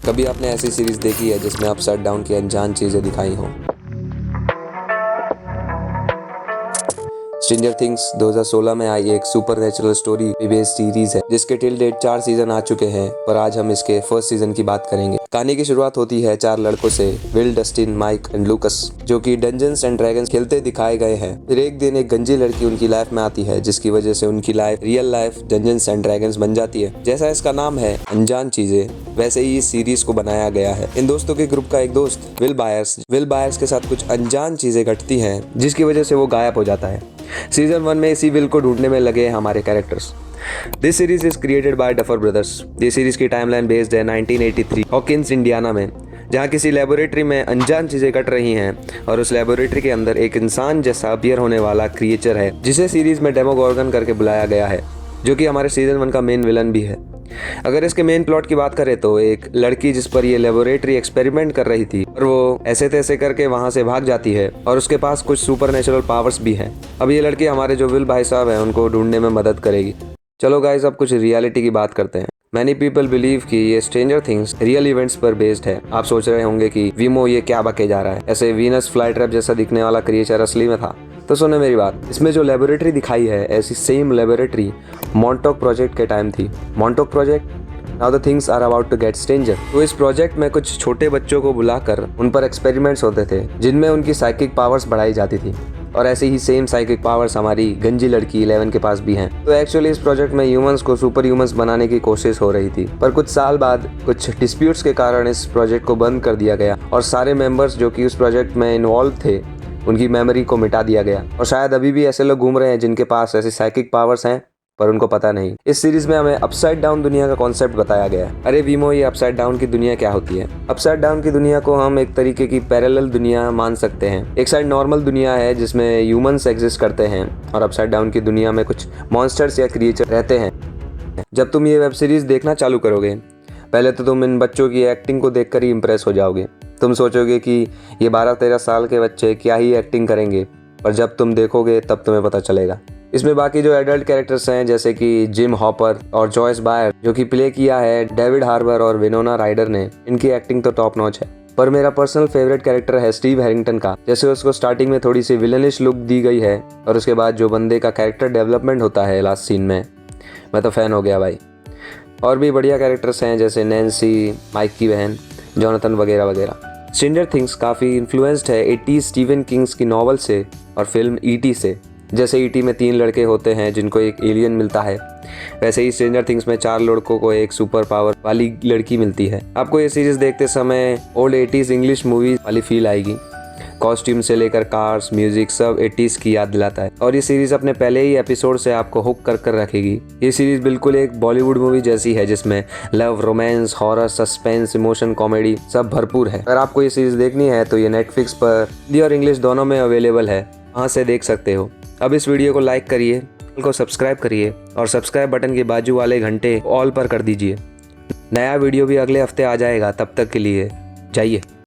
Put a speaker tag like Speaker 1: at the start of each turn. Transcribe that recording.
Speaker 1: कभी आपने ऐसी सीरीज देखी है जिसमें अपसाइड डाउन की अनजान चीजें दिखाई हों? स्ट्रेंजर थिंग्स 2016 में आई एक सुपरनैचुरल स्टोरी बेस्ड सीरीज है जिसके टिल डेट 4 सीजन आ चुके हैं, पर आज हम इसके फर्स्ट सीजन की बात करेंगे। कहानी की शुरुआत होती है 4 लड़कों से, Will, Dustin, Mike and Lucas, जो कि डंजन्स एंड ड्रैगन्स खेलते दिखाए गए हैं। फिर एक दिन एक गंजी लड़की उनकी लाइफ में आती है, जिसकी वजह से उनकी life real life dungeons and dragons बन जाती है। जैसा इसका नाम है अनजान चीजें, वैसे ही इस सीरीज को बनाया गया है। इन दोस्तों के ग्रुप का एक दोस्त विल बायर्स के साथ कुछ अनजान चीजें घटती हैं, जिसकी वजह से वो गायब हो जाता है। सीजन 1 में इसी विल को ढूंढने में लगे हमारे characters. This series is created by duffer brothers. ये सीरीज की टाइमलाइन बेस्ड है 1983 हॉकिंस इंडियाना में, जहाँ किसी लेबोरेटरी में अनजान चीजें घट रही हैं और उस लेबोरेटरी के अंदर एक इंसान जैसा अपीयर होने वाला क्रिएचर है, जिसे सीरीज में डेमोगोर्गन करके बुलाया गया है, जो कि हमारे सीजन 1 का मेन विलन भी है। अगर इसके मेन प्लॉट की बात करें तो एक लड़की जिस पर ये लेबोरेटरी एक्सपेरिमेंट कर रही थी और वो ऐसे तैसे करके वहां से भाग जाती है और उसके पास कुछ सुपरनेचुरल पावर्स भी हैं। अब ये लड़की हमारे जो विल भाई साहब हैं उनको ढूंढने में मदद करेगी। चलो गाइस, अब कुछ रियलिटी की बात करते हैं। मैनी पीपल बिलीव कि ये स्ट्रेंजर थिंग्स रियल इवेंट्स पर बेस्ड है। आप सोच रहे होंगे कि वीमो ये क्या बके जा रहा है, ऐसे वीनस फ्लाई ट्रैप जैसा दिखने वाला क्रिएचर असली में था? तो सुने मेरी बात, इसमें जो लेबोरेटरी दिखाई है ऐसी सेम लेबोरेटरी मॉन्टॉक प्रोजेक्ट के टाइम थी। Montauk project, now the things are about to get stranger. तो इस प्रोजेक्ट में कुछ छोटे बच्चों को बुलाकर उन पर एक्सपेरिमेंट्स होते थे, जिनमें उनकी साइकिक पावर्स बढ़ाई जाती थी, और ऐसी ही सेम साइकिक पावर्स हमारी गंजी लड़की 11 के पास भी हैं। तो एक्चुअली इस प्रोजेक्ट में ह्यूमंस को सुपर ह्यूमंस बनाने की कोशिश हो रही थी, पर कुछ साल बाद कुछ डिस्प्यूट्स के कारण इस प्रोजेक्ट को बंद कर दिया गया और सारे मेंबर्स जो कि उस प्रोजेक्ट में इन्वॉल्व थे उनकी मेमोरी को मिटा दिया गया। और शायद अभी भी ऐसे लोग घूम रहे हैं जिनके पास ऐसी साइकिक पावर्स हैं, पर उनको पता नहीं। इस सीरीज में हमें अपसाइड डाउन दुनिया का कॉन्सेप्ट बताया गया है। अरे वीमो, ये अपसाइड डाउन की दुनिया क्या होती है? अपसाइड डाउन की दुनिया को हम एक तरीके की पैरेलल दुनिया मान सकते हैं। एक साइड नॉर्मल दुनिया है जिसमें ह्यूमंस एग्जिस्ट करते हैं, और अपसाइड डाउन की दुनिया में कुछ मॉन्स्टर्स या क्रिएचर रहते हैं। जब तुम ये वेब सीरीज देखना चालू करोगे, पहले तो तुम इन बच्चों की एक्टिंग को देखकर ही इंप्रेस हो जाओगे। तुम सोचोगे कि ये 12-13 साल के बच्चे क्या ही एक्टिंग करेंगे, पर जब तुम देखोगे तब तुम्हें पता चलेगा। इसमें बाकी जो एडल्ट कैरेक्टर्स हैं, जैसे कि जिम हॉपर और जॉयस बायर, जो कि प्ले किया है डेविड हार्बर और विनोना राइडर ने, इनकी एक्टिंग तो टॉप नॉच है। पर मेरा पर्सनल फेवरेट कैरेक्टर है स्टीव हैरिंगटन का। जैसे उसको स्टार्टिंग में थोड़ी सी विलनिश लुक दी गई है, और उसके बाद जो बंदे का कैरेक्टर डेवलपमेंट होता है लास्ट सीन में, मैं तो फैन हो गया भाई। और भी बढ़िया कैरेक्टर्स हैं जैसे नैन्सी, माइक की बहन, जॉनथन वगैरह वगैरह। स्ट्रेंजर थिंग्स काफ़ी इन्फ्लुएंस्ड है 80 स्टीवन किंग्स की नॉवल से और फिल्म ईटी से। जैसे ईटी में 3 लड़के होते हैं जिनको एक एलियन मिलता है, वैसे ही स्ट्रेंजर थिंग्स में 4 लड़कों को एक सुपर पावर वाली लड़की मिलती है। आपको ये सीरीज देखते समय ओल्ड 80s इंग्लिश मूवी वाली फील आएगी। कॉस्ट्यूम से लेकर कार्स, म्यूजिक सब 80s की याद दिलाता है, और ये सीरीज अपने पहले ही एपिसोड से आपको हुक कर रखेगी। ये सीरीज बिल्कुल एक बॉलीवुड मूवी जैसी है, जिसमें love, romance, horror, suspense, emotion, comedy सब भरपूर है। अगर आपको ये सीरीज देखनी है तो ये नेटफ्लिक्स पर हिंदी और इंग्लिश दोनों में अवेलेबल है, वहाँ से देख सकते हो। अब इस वीडियो को लाइक करिए, चैनल को सब्सक्राइब करिए, और सब्सक्राइब बटन के बाजू वाले घंटे ऑल पर कर दीजिए। नया वीडियो भी अगले हफ्ते आ जाएगा, तब तक के लिए जाइए।